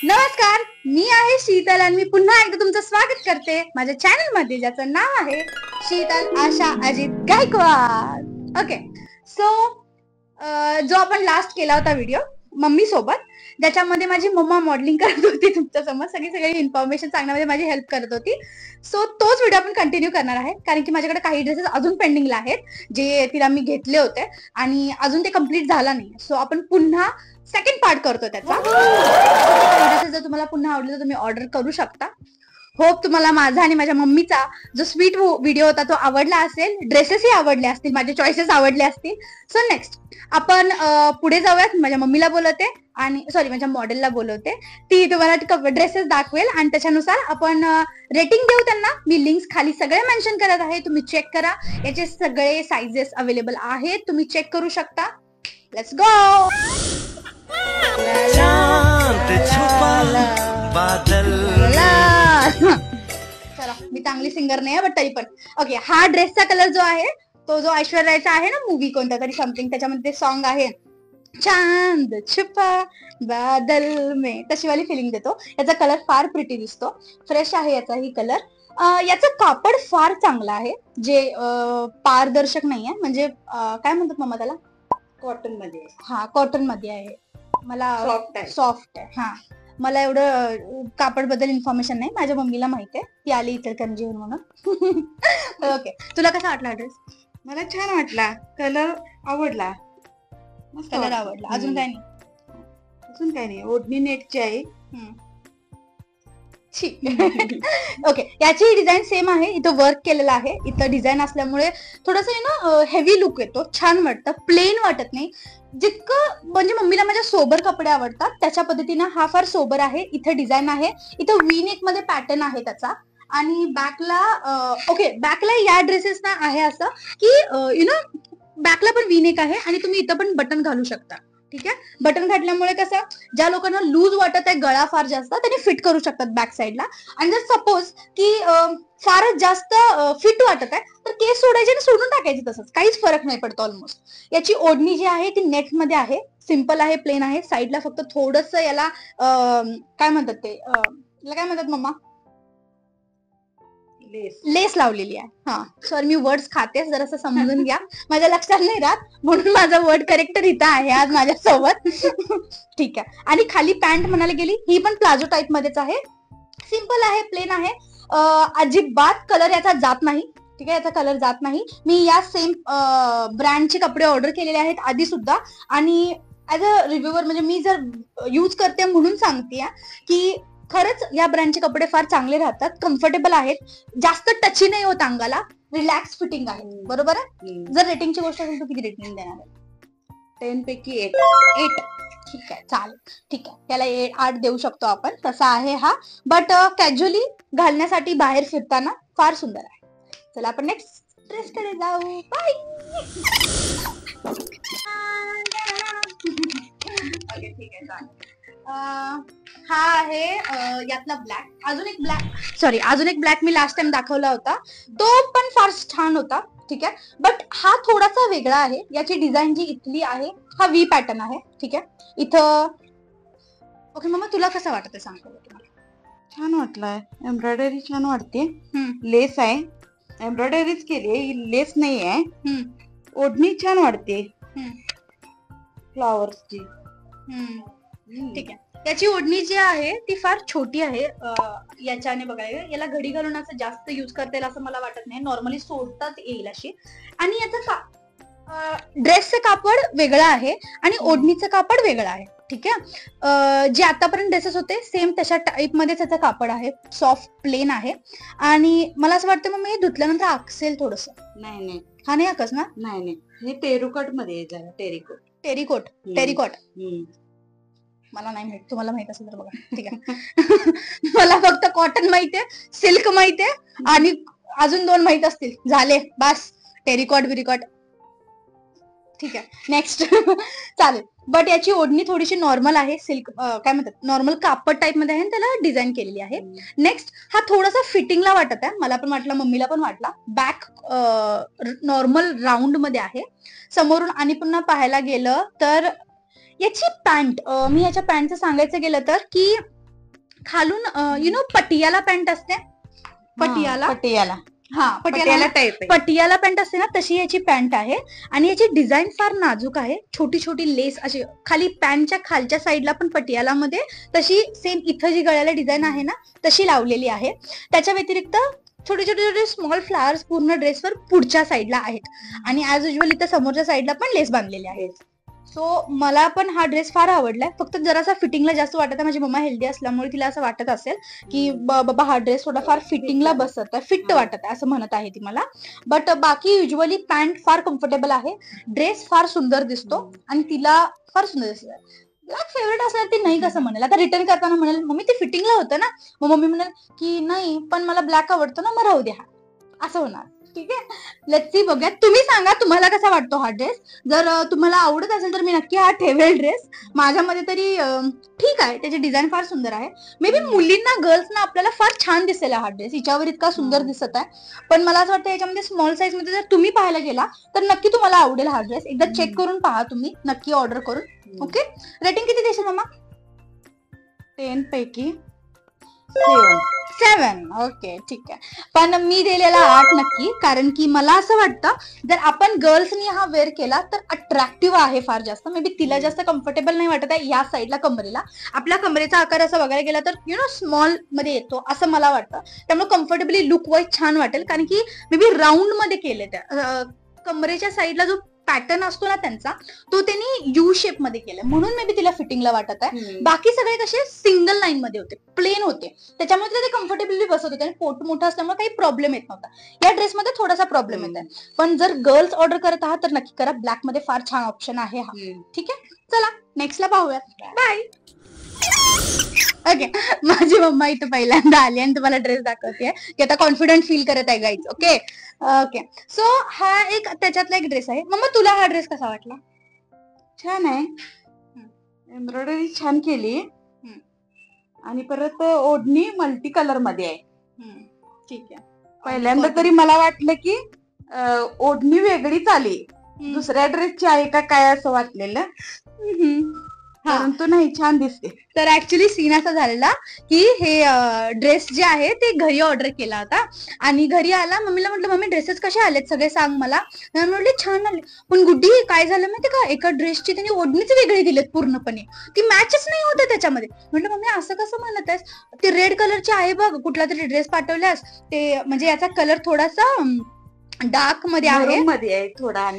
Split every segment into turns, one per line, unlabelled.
नमस्कार, मी आहे शीतल आणि मी पुन्हा एकदा तुमचं स्वागत करते माझ्या चॅनल मध्ये, ज्याचं नाव आहे शीतल आशा अजित गायकवाड. ओके, सो जो आपण लास्ट केला होता व्हिडिओ मम्मी सोबत, ज्याच्यामध्ये माझी मम्मा मॉडेलिंग करत होती तुमच्या समोर, सगळी इन्फॉर्मेशन सांगण्यामध्ये माझी हेल्प करत होती. सो तोच व्हिडिओ आपण कंटिन्यू करणार आहे, कारण की माझ्याकडे काही ड्रेसेस अजून पेंडिंगला आहेत जे तिला मी घेतले होते आणि अजून ते कम्प्लीट झाला नाही. सो आपण पुन्हा सेकंड पार्ट करतो त्याचा. ड्रेसेस जर तुम्हाला पुन्हा आवडले तर तुम्ही ऑर्डर करू शकता. होप तुम्हाला माझा आणि माझ्या मम्मीचा जो स्वीट व्हिडिओ होता तो आवडला असेल, ड्रेसेसही आवडले असतील, माझे चॉईसेस आवडले असतील. सो नेक्स्ट आपण पुढे जाऊयात. माझ्या मम्मीला बोलवते आणि माझ्या मॉडेलला बोलवते, ती तुम्हाला ड्रेसेस दाखवेल आणि त्याच्यानुसार आपण रेटिंग देऊ त्यांना. मी लिंक्स खाली सगळे मेन्शन करत आहे, तुम्ही चेक करा. याचे सगळे साइजेस अवेलेबल आहेत, तुम्ही चेक करू शकता. Let's go. चला, मी चांगली सिंगर नाही बट तरी पण ओके. हा ड्रेसचा कलर जो आहे तो जो ऐश्वर्याचा आहे ना, मूवी कोणता तरी समथिंग, त्याच्यामध्ये सॉन्ग आहे चांद छुपा बादल में, तशी वाली फिलिंग देतो. याचा कलर फार प्रिटी दिसतो, फ्रेश आहे याचाही कलर. याचं कापड फार चांगलं आहे, जे पारदर्शक नाहीये, म्हणजे काय म्हणतात मम्मा त्याला,
कॉटन मध्ये.
हा, कॉटन मध्ये आहे. मला सॉफ्ट आहे. हा, मला एवढं कापड बद्दल इन्फॉर्मेशन नाही, माझ्या मम्मीला माहिती आहे, ती आली इचलकरंजीहून म्हणून. ओके, तुला कसा वाटला ड्रेस?
मला छान वाटला, कलर आवडला,
कलर आवडला. अजून काय नाही?
अजून काय नाही, ओढणी नेटची आहे.
ओके, याची डिझाईन सेम आहे, इथं वर्क केलेलं आहे. इथं डिझाईन असल्यामुळे थोडस ना हेवी लुक येतो, छान वाटतं, प्लेन वाटत नाही. जितकं म्हणजे मम्मीला माझ्या सोबर कपडे आवडतात त्याच्या पद्धतीनं हा फार सोबर आहे. इथे डिझाईन आहे, इथं वी नेक मध्ये पॅटर्न आहे त्याचा. आणि बॅकला बॅकला या ड्रेसेस ना आहे असं की बॅकला पण वी नेक आहे आणि तुम्ही इथं पण बटन घालू शकता. ठीक आहे, बटन घातल्यामुळे कसं, ज्या लोकांना लूज वाटत आहे गळा फार जास्त, त्यांनी फिट करू शकतात बॅक साईडला. आणि जर सपोज की फारच जास्त फिट वाटत आहे तर केस सोडायचे आणि सोडून टाकायचे, तसंच काहीच फरक नाही पडतो ऑलमोस्ट. याची ओढणी जी आहे ती नेट मध्ये आहे, सिंपल आहे, प्लेन आहे. साईडला फक्त थोडस याला काय म्हणतात ते, याला काय म्हणतात मम्मा, लेस लावलेली आहे. हा, सॉरी मी वर्ड्स खातेस, जरासं समजून घ्या, माझ्या लक्षात नाही राहत, म्हणून माझा वर्ड करेक्टर इथं आहे आज माझ्यासोबत. ठीक आहे. आणि खाली पॅन्ट म्हणायला गेली, ही पण प्लाझो टाईप मध्येच आहे, सिंपल आहे, प्लेन आहे. अजिबात कलर याचा जात नाही. ठीक आहे, याचा कलर जात नाही. मी या सेम ब्रँडचे कपडे ऑर्डर केलेले आहेत आधी सुद्धा, आणि ऍज अ रिव्ह्यूअर म्हणजे मी जर यूज करते म्हणून सांगते की खरंच या ब्रँडचे कपडे फार चांगले राहतात, कम्फर्टेबल आहेत, जास्त टची नाही होत अंगाला, रिलॅक्स फिटिंग आहे. बरोबर आहे. जर रेटिंगची गोष्ट असेल तर किती रेटिंग देणार आहे?
10 पैकी 8.
ठीक आहे, चालेल. ठीक आहे, त्याला 8 देऊ शकतो आपण, तसा आहे हा. बट कॅज्युअली घालण्यासाठी बाहेर फिरताना फार सुंदर आहे. चला आपण नेक्स्ट ड्रेस कडे जाऊ. बाय. ठीक आहे, चालेल. हा आहे यातला ब्लॅक. अजून एक ब्लॅक मी लास्ट टाइम दाखवला होता, तो पण फार छान होता. ठीक आहे, बट हा थोडासा वेगळा आहे. याची डिझाईन जी इथली आहे, हा वी पॅटर्न आहे. ठीक आहे, इथं ओके. मम्मा तुला कसं वाटतं सांग तुम्हाला?
छान वाटलाय, एम्ब्रॉयडरी छान वाटते, लेस आहे, एम्ब्रॉयडरीच केली, लेस नाही आहे. ओढणी छान वाटते, फ्लॉवर्सची.
ठीक आहे, याची ओढणी जी आहे ती फार छोटी आहे. याच्याने बघायला याला घडी घालून असं जास्त युज करता येईल असं मला वाटत नाही, नॉर्मली सोडतात येईल अशी. आणि याचं ड्रेसचं कापड वेगळं आहे आणि ओढणीचं कापड वेगळं आहे. ठीक आहे, जे आतापर्यंत ड्रेसेस होते सेम तशा टाईप मध्ये त्याचं कापड आहे, सॉफ्ट प्लेन आहे. आणि मला असं वाटतं मग मी धुतल्यानंतर आकसेल थोडस.
नाही,
हा नाही आकस ना?
नाही, हे टेरिकोट मध्ये जरा
टेरिकोट. मला नाही माहित, तुम्हाला माहित असेल तर बघा. ठीक आहे. मला फक्त कॉटन माहितीये, सिल्क माहितीये आणि अजून 2 माहित असतील, झाले बस. टेरिकॉट बिरिकॉट. ठीक आहे, नेक्स्ट. चालेल. बट याची ओढणी थोडीशी नॉर्मल आहे, सिल्क काय म्हणतात, नॉर्मल कापड टाईप मध्ये आहे, त्याला डिझाईन केलेली आहे. नेक्स्ट, हा थोडासा फिटिंगला वाटत आहे, मला पण वाटला, मम्मीला पण वाटला. बॅक नॉर्मल राऊंड मध्ये आहे. समोरून आणि पुन्हा पाहायला गेलं तर याची पॅन्ट, मी याच्या पॅन्टचं सांगायचं गेलं तर की खालून पटियाला पॅन्ट असते,
पटियाला
टाईप पटियाला पॅन्ट असते ना, तशी याची पॅन्ट आहे. आणि याची डिझाईन फार नाजूक आहे. छोटी छोटी लेस अशी खाली पॅन्टच्या खालच्या साईडला पण पटियाला मध्ये तशी सेम इथं जी गळ्याला डिझाईन आहे ना तशी लावलेली आहे. त्याच्या व्यतिरिक्त छोटे छोटे छोटे स्मॉल फ्लावर्स पूर्ण ड्रेसवर पुढच्या साईडला आहेत. आणि ऍज युजल इथं समोरच्या साईडला पण लेस बांधलेली आहेत. सो मला पण हा ड्रेस फार आवडलाय. फक्त जरासा फिटिंगला जास्त वाटत आहे. माझी मम्मा हेल्दी असल्यामुळे तिला असं वाटत असेल की बाबा हा ड्रेस थोडाफार फिटिंगला बसत आहे, फिट वाटत आहे असं म्हणत आहे ती मला. बट बाकी युजली पॅन्ट फार कम्फर्टेबल आहे. ड्रेस फार सुंदर दिसतो आणि तिला फार सुंदर दिसत. ब्लॅक फेवरेट असणार ती नाही कसं म्हणेल. आता रिटर्न करताना म्हणेल मम्मी ते फिटिंगला होतं ना, मग मम्मी म्हणेल की नाही पण मला ब्लॅक आवडतो ना, मग राहू द्या असं होणार. ठीक आहे, लेट्स सी, बघूया. तुम्ही सांगा तुम्हाला कसा वाटतो हा ड्रेस. जर तुम्हाला आवडत असेल तर मी नक्की हा ठेवेल ड्रेस. माझ्यामध्ये तरी ठीक आहे, त्याची डिझाईन फार सुंदर आहे. मे बी मुलींना गर्ल्सना आपल्याला फार छान दिसेल हा ड्रेस. हिच्यावर इतका सुंदर दिसत आहे. पण मला असं वाटतं याच्यामध्ये स्मॉल साईज मध्ये जर तुम्ही पाहायला गेला तर नक्की तुम्हाला आवडेल हा ड्रेस. एकदा चेक करून पहा तुम्ही, नक्की ऑर्डर करून. ओके, रेटिंग किती देशील मामा?
10 पैकी
7. ओके, ठीक आहे. पण मी दिलेला 8 नक्की. कारण की मला असं वाटतं जर आपण गर्ल्सनी हा वेअर केला तर अट्रॅक्टिव्ह आहे फार जास्त. मे बी तिला जास्त कम्फर्टेबल नाही वाटत आहे या साईडला कमरेला. आपल्या कमरेचा आकार असा बघायला गेला तर स्मॉल मध्ये येतो असं मला वाटतं. त्यामुळे कम्फर्टेबली लुक वाईज छान वाटेल. कारण की मे बी राऊंड मध्ये केले त्या कमरेच्या साईडला जो पॅटर्न असतो ना त्यांचा, तो त्यांनी यू शेप मध्ये केलाय म्हणून मे बी तिला फिटिंगला वाटत आहे. बाकी सगळे कसे सिंगल लाईन मध्ये होते, प्लेन होते, त्याच्यामुळे तिला ते कम्फर्टेबली बसत होते आणि पोट मोठं असल्यामुळे काही प्रॉब्लेम येत नव्हता. या ड्रेसमध्ये थोडासा प्रॉब्लेम येत आहे. पण जर गर्ल्स ऑर्डर करत आहात तर नक्की करा. ब्लॅक मध्ये फार छान ऑप्शन आहे हा. ठीक आहे, चला नेक्स्टला पाहूयात. बाय. ओके, माझी मम्मा इथं पहिल्यांदा आली आणि तुम्हाला ड्रेस दाखवते की आता कॉन्फिडंट फील करत आहे गाईज. ओके ओके, सो हा एक त्याच्यातला एक ड्रेस आहे. मम्मा तुला हा ड्रेस कसा वाटला?
छान आहे, एम्ब्रॉयडरी छान केली आणि परत ओढणी मल्टी कलर मध्ये आहे.
ठीक आहे,
पहिल्यांदा तरी मला वाटलं की ओढणी वेगळीच आली, दुसऱ्या ड्रेसची आहे का काय असं वाटलेलं, परंतु नाही, छान दिसते.
तर ऍक्च्युली सीन असा झालेला की हे ड्रेस जे आहे ते घरी ऑर्डर केला होता आणि घरी आला. मम्मीला म्हटलं मम्मी ड्रेसेस कसे आलेत सगळे सांग मला. म्हटले छान आले. पण गुड्डी काय झालं माहिती का, एका ड्रेसची त्यांनी ओढणीच वेगळी दिलेत पूर्णपणे, ती मॅचच नाही होते त्याच्यामध्ये. म्हटलं मम्मी असं कसं म्हणत आहेस, ते रेड कलरची आहे बघ, कुठला तरी ड्रेस पाठवल्यास ते, म्हणजे याचा कलर थोडासा डार्क मध्ये आहे
थोडा,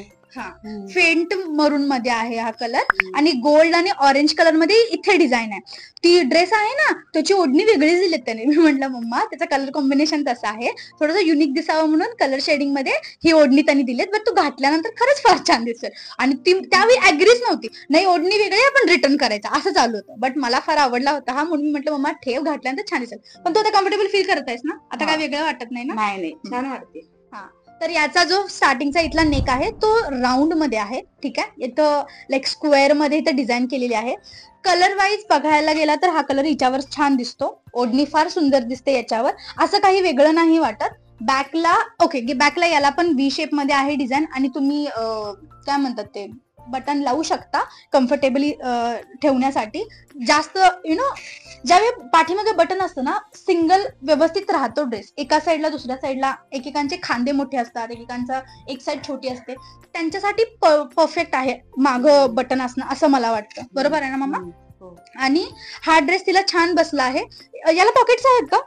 फेंट मरून मध्ये आहे हा कलर आणि गोल्ड आणि ऑरेंज कलर मध्ये इथे डिझाईन आहे. ती ड्रेस आहे ना त्याची ओढणी वेगळीच दिलीत त्याने. मी म्हटलं मम्मा त्याचा कलर कॉम्बिनेशन तसं आहे, थोडंसं युनिक दिसावं म्हणून कलर शेडिंग मध्ये ही ओढणी त्यांनी दिलीत. बट तू घातल्यानंतर खरंच फार छान दिसेल. आणि ती त्यावेळी अग्रीच नव्हती, नाही ओढणी वेगळी आपण रिटर्न करायचं असं चालू होतं. बट मला फार आवडला होता हा, म्हणून मी म्हटलं मम्मा ठेव, घातल्यानंतर छान दिसेल. पण तू आता कम्फर्टेबल फील करत आहेस ना, आता काय वेगळं वाटत नाही ना?
नाही, छान वाटते.
हा, तर याचा जो स्टार्टिंगचा इथला नेक आहे तो राऊंड मध्ये आहे. ठीक आहे, इथं लाईक स्क्वेअर मध्ये इथं डिझाईन केलेली आहे. कलर वाईज बघायला गेला तर हा कलर हिच्यावर छान दिसतो. ओढणी फार सुंदर दिसते याच्यावर, असं काही वेगळं नाही वाटत. बॅकला ओके, बॅकला याला पण व्ही शेप मध्ये आहे डिझाईन आणि तुम्ही काय म्हणतात ते बटन लावू शकता कम्फर्टेबली ठेवण्यासाठी. जास्त ज्यावेळी पाठीमागे बटन असतं ना, सिंगल व्यवस्थित राहतो ड्रेस. एका साईडला दुसऱ्या साईडला एकेकांचे खांदे मोठे असतात, एकेकांचा एक साईड छोटी असते, त्यांच्यासाठी परफेक्ट आहे माग बटन असणं असं मला वाटतं. बरोबर आहे ना मामा? आणि हा ड्रेस तिला छान बसला आहे. याला पॉकेट्स आहेत का?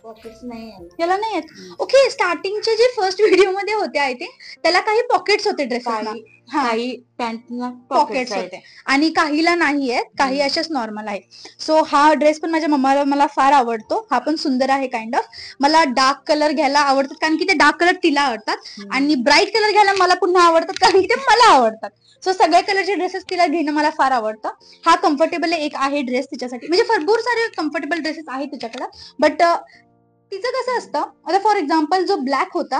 पॉकेट्स नाही,
याला नाही आहेत. ओके, स्टार्टिंगचे जे फर्स्ट व्हिडिओ मध्ये होते आय थिंक त्याला काही पॉकेट्स होते ड्रेसला,
काही पॅन्टला
पॉकेट्स होते आणि काहीला नाही आहेत, काही अशाच नॉर्मल आहेत. सो हा ड्रेस पण माझ्या मम्माला मला फार आवडतो. हा पण सुंदर आहे काइंड ऑफ. मला डार्क कलर घ्यायला आवडतात कारण की ते डार्क कलर तिला आवडतात आणि ब्राईट कलर घ्यायला मला पुन्हा आवडतात कारण की ते मला आवडतात. सो सगळ्या कलरचे ड्रेसेस तिला घेणं मला फार आवडतं. हा कम्फर्टेबल एक आहे ड्रेस तिच्यासाठी, म्हणजे भरपूर सारे कम्फर्टेबल ड्रेसेस आहेत तिच्याकडे. बट तिचं कसं असतं, आता फॉर एक्झाम्पल जो ब्लॅक होता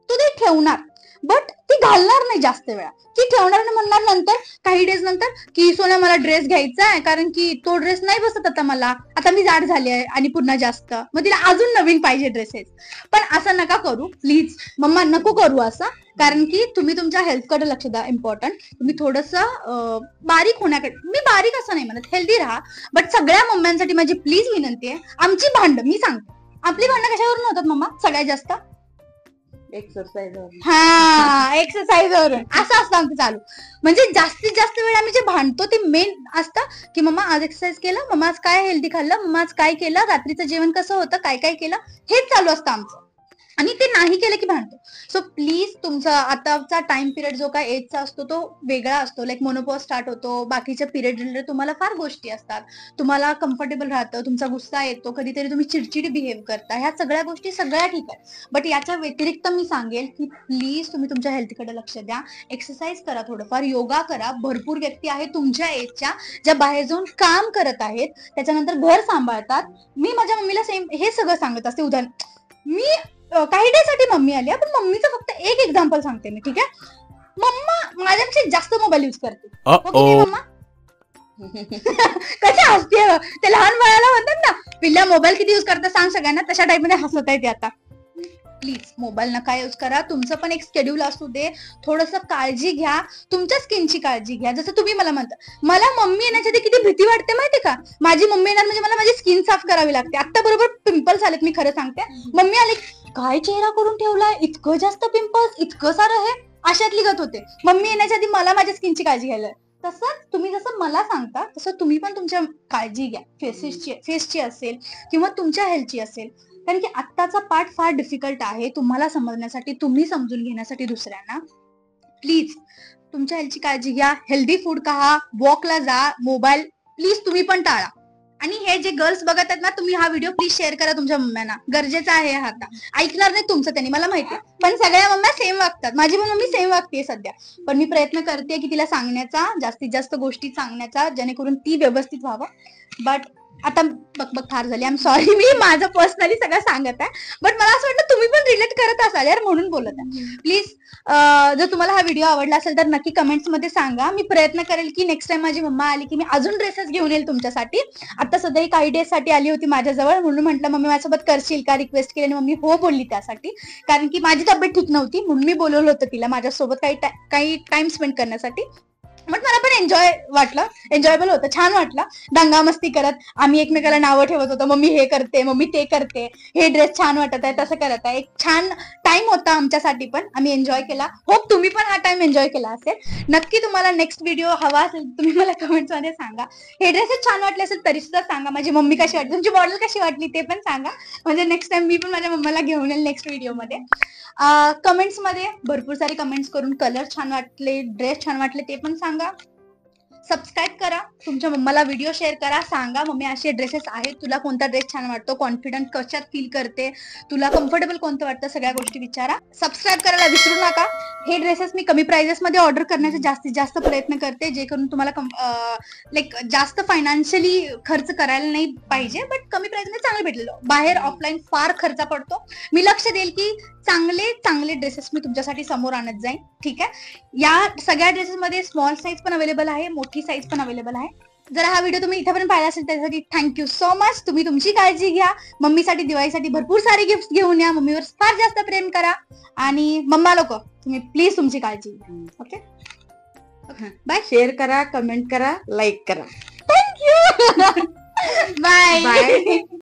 तो ते ठेवणार, बट ती घालणार नाही जास्त वेळा, ती ठेवणार आणि म्हणणार नंतर काही डेज नंतर की सोन्या मला ड्रेस घ्यायचा आहे, कारण की तो ड्रेस नाही बसत आता मला, आता मी जाड झाली आहे आणि पुन्हा जास्त, मग तिला अजून नवीन पाहिजे ड्रेसेस. पण असं नका करू प्लीज मम्मा, नको करू असं. कारण की तुम्ही तुमच्या हेल्थकडे लक्ष द्या, इम्पॉर्टंट. तुम्ही थोडंसं बारीक होण्याकडे, मी बारीक असं नाही म्हणत, हेल्दी राहा. बट सगळ्या मम्म्यांसाठी माझी प्लीज विनंती आहे, आमची भांडण मी सांगते, आपली भांडणं कशावरून होतात मम्मा सगळ्यात जास्त?
एक्सरसाइज.
हा, एक्सरसाइज वरून. असं असतं आमचं चालू. म्हणजे जास्तीत जास्त वेळ आम्ही जे भांडतो ते मेन असतं की मम्मा आज एक्सरसाइज केलं, मम्मा आज काय हेल्दी खाल्लं, मम्मा आज काय केलं, रात्रीचं जेवण कसं होतं, काय काय केलं, हेच चालू असतं आमचं. आणि ते नाही केलं की भांडतो. सो प्लीज तुमचा आताचा टाइम पिरियड जो काय एजचा असतो तो वेगळा असतो. लाईक मोनोपॉज स्टार्ट होतो, बाकीच्या पिरियड रिलेटेड तुम्हाला फार गोष्टी असतात, तुम्हाला कम्फर्टेबल राहतं, तुमचा गुस्सा येतो, कधीतरी तुम्ही चिडचिडी बिहेव करता, ह्या सगळ्या गोष्टी सगळ्या ठीक आहे. बट याच्या व्यतिरिक्त मी सांगेल की प्लीज तुम्ही तुमच्या हेल्थकडे लक्ष द्या, एक्सरसाइज करा, थोडंफार योगा करा. भरपूर व्यक्ती आहेत तुमच्या एजच्या ज्या बाहेर जाऊन काम करत आहेत, त्याच्यानंतर घर सांभाळतात. मी माझ्या मम्मीला सेम हे सगळं सांगत असते. उदाहरण, मी काही डे साठी मम्मी आली, पण मम्मीचं फक्त एक एक्झाम्पल सांगते मी, ठीक आहे. मम्मा माझ्यापेक्षा जास्त मोबाईल युज करते. ओके मम्मा? कशा हसते, ते लहान बाळाला म्हणतात ना, पिल्ला मोबाईल किती युज करता सांग सगळ्यांना, तशा टाईप मध्ये हसत आहे ते आता. प्लीज मोबाईल नका यूज करा. तुमचं पण एक शेड्यूल असू दे, थोडंसं काळजी घ्या, तुमच्या स्किनची काळजी घ्या. जसं तुम्ही मला म्हणता, मला मम्मी येण्याच्या आधी किती भीती वाटते माहिती का, माझी मम्मी येणार म्हणजे मला माझी स्किन साफ करावी लागते. आता बरोबर पिंपल्स आलेत, मी खरं सांगते. मम्मी आली, काय चेहरा करून ठेवलाय, इतकं जास्त पिंपल्स, इतकं सारं हे, अशात लिगत होते. मम्मी येण्याच्या आधी मला माझ्या स्किनची काळजी घ्यायला. तसंच तुम्ही जसं मला सांगता तसं तुम्ही पण तुमच्या काळजी घ्या, फेसची असेल किंवा तुमच्या हेल्थची असेल. कारण की आत्ताचा पार्ट फार डिफिकल्ट आहे तुम्हाला समजण्यासाठी, तुम्ही समजून घेण्यासाठी दुसऱ्यांना. प्लीज तुमच्या हेल्थची काळजी घ्या, हेल्दी फूड खा, वॉकला जा, मोबाईल प्लीज तुम्ही पण टाळा. आणि हे जे गर्ल्स बघत आहेत ना, तुम्ही हा व्हिडिओ प्लीज शेअर करा तुमच्या मम्म्यांना, गरजेचं आहे. हा आता ऐकणार नाही तुमचं त्यांनी, मला माहिती, पण सगळ्या मम्म्या सेम वागतात. माझी पण मम्मी सेम वागते सध्या, पण मी प्रयत्न करते की तिला सांगण्याचा, जास्तीत जास्त गोष्टी सांगण्याचा, जेणेकरून ती व्यवस्थित व्हावं. बट आता बघ फार झाली, आय एम सॉरी, मी माझं पर्सनली सगळं सांगत आहे. बट मला असं वाटतं तुम्ही पण रिलेट करत असाल यार, म्हणून बोलत आहे. प्लीज जर तुम्हाला हा व्हिडिओ आवडला असेल तर नक्की कमेंट्स मध्ये सांगा. मी प्रयत्न करेल की नेक्स्ट टाइम माझी मम्मा आली की मी अजून ड्रेसेस घेऊन येईल तुमच्यासाठी. आता सध्या काही डेज साठी आली होती माझ्याजवळ, म्हणून म्हटलं मम्मी माझ्यासोबत करशील का, रिक्वेस्ट केली आणि मम्मी हो बोलली त्यासाठी. कारण की माझी तब्येत ठीक नव्हती, म्हणून मी बोलवलं होतं तिला माझ्यासोबत काही टाइम स्पेंड करण्यासाठी. बट मला पण एन्जॉयबल होतं, छान वाटलं. दंगा मस्ती करत आम्ही एकमेकाला नावं ठेवत होतो, मम्मी हे करते, मम्मी ते करते, हे ड्रेस छान वाटत आहे, तसं करत आहे. एक छान टाइम होता आमच्यासाठी, पण आम्ही एन्जॉय केला. होप तुम्ही पण हा टाइम एन्जॉय केला असेल. नक्की तुम्हाला नेक्स्ट व्हिडिओ हवा असेल तुम्ही मला कमेंट्स मध्ये सांगा. हे ड्रेसेस छान वाटले असेल तरी सुद्धा सांगा. माझी मम्मी कशी वाटली, तुमची मॉडेल कशी वाटली ते पण सांगा, म्हणजे नेक्स्ट टाइम मी पण माझ्या मम्माला घेऊन येईल नेक्स्ट व्हिडिओमध्ये. कमेंट्स मध्ये भरपूर सारे कमेंट्स करून कलर छान वाटले, ड्रेस छान वाटले ते पण सांगा. सबस्क्राईब करा, तुमच्या मम्माला व्हिडिओ शेअर करा, सांगा मम्मी असे ड्रेसेस आहेत, तुला कोणता ड्रेस छान वाटतो, कॉन्फिडंट कशात फील करते, तुला कम्फर्टेबल कोणतं वाटतं, सगळ्या गोष्टी विचारा. सबस्क्राईब करायला विसरू नका. हे ड्रेसेस मी कमी प्राइजेस मध्ये ऑर्डर करण्याचा जास्तीत जास्त प्रयत्न करते, जे करून तुम्हाला लाईक जास्त फायनान्शियली खर्च करायला नाही पाहिजे, बट कमी प्राइस मध्ये चांगलं भेटलेलं. बाहेर ऑफलाईन फार खर्च पडतो. मी लक्ष देईल की चांगले ड्रेसेस मी तुमच्यासाठी समोर आणत जाईन, ठीक आहे. या सगळ्या ड्रेसेस मध्ये स्मॉल साईज पण अवेलेबल आहे, मोठी साईज पण अवेलेबल आहे. जर हा व्हिडिओ तुम्ही इथेपर्यंत पाहिला असेल त्यासाठी थँक्यू सो मच. तुम्ही तुमची काळजी घ्या, मम्मीसाठी दिवाळीसाठी भरपूर सारे गिफ्ट घेऊन या, मम्मीवर फार जास्त प्रेम करा, आणि मम्मा लोक तुम्ही प्लीज तुमची काळजी घ्या. Okay bye.
शेअर करा, कमेंट करा, लाईक करा.
थँक्यू. बाय.